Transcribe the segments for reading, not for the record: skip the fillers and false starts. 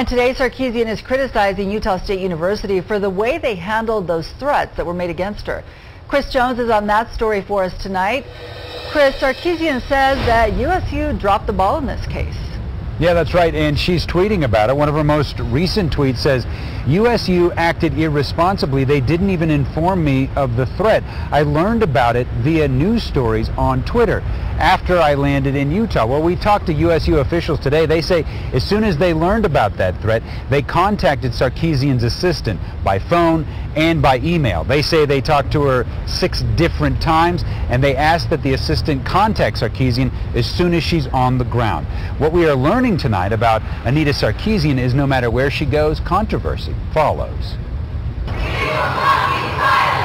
And today, Sarkeesian is criticizing Utah State University for the way they handled those threats that were made against her. Chris Jones is on that story for us tonight. Chris, Sarkeesian says that USU dropped the ball in this case. Yeah, that's right, and she's tweeting about it. One of her most recent tweets says, USU acted irresponsibly. They didn't even inform me of the threat. I learned about it via news stories on Twitter after I landed in Utah. Well, we talked to USU officials today. They say as soon as they learned about that threat, they contacted Sarkeesian's assistant by phone and by email. They say they talked to her 6 different times, and they asked that the assistant contact Sarkeesian as soon as she's on the ground. What we are learning tonight about Anita Sarkeesian is no matter where she goes, controversy follows.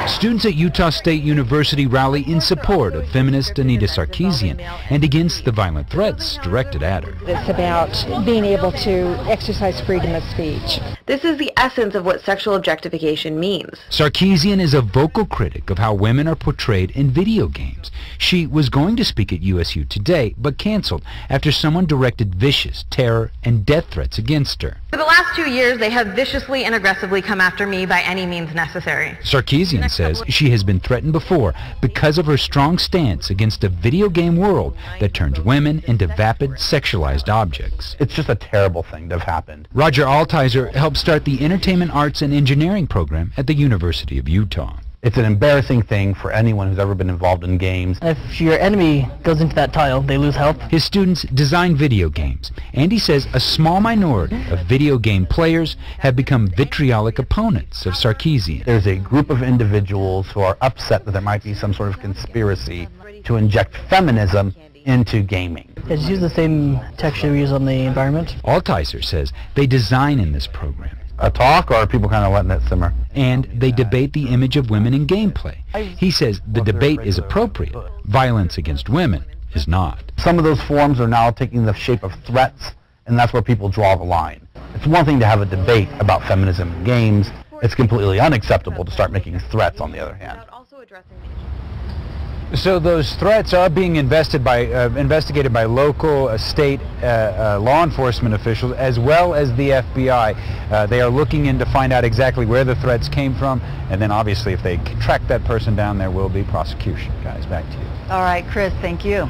Students at Utah State University rally in support of feminist Anita Sarkeesian and against the violent threats directed at her. It's about being able to exercise freedom of speech. This is the essence of what sexual objectification means. Sarkeesian is a vocal critic of how women are portrayed in video games. She was going to speak at USU today, but canceled after someone directed vicious terror and death threats against her. For the last 2 years, they have viciously and aggressively come after me by any means necessary. Sarkeesian says she has been threatened before because of her strong stance against a video game world that turns women into vapid, sexualized objects. It's just a terrible thing to have happened. Roger Altizer helped start the Entertainment Arts and Engineering program at the University of Utah. It's an embarrassing thing for anyone who's ever been involved in games. If your enemy goes into that tile, they lose health. His students design video games, and he says a small minority of video game players have become vitriolic opponents of Sarkeesian. There's a group of individuals who are upset that there might be some sort of conspiracy to inject feminism into gaming. It's use the same texture we use on the environment. Altizer says they design in this program. A talk, or are people kind of letting it simmer? And they debate the image of women in gameplay. He says the debate is appropriate. Violence against women is not. Some of those forms are now taking the shape of threats, and that's where people draw the line. It's one thing to have a debate about feminism in games. It's completely unacceptable to start making threats, on the other hand. So those threats are being investigated by local, state law enforcement officials, as well as the FBI. They are looking in to find out exactly where the threats came from, and then obviously if they track that person down, there will be prosecution. Guys, back to you. All right, Chris, thank you.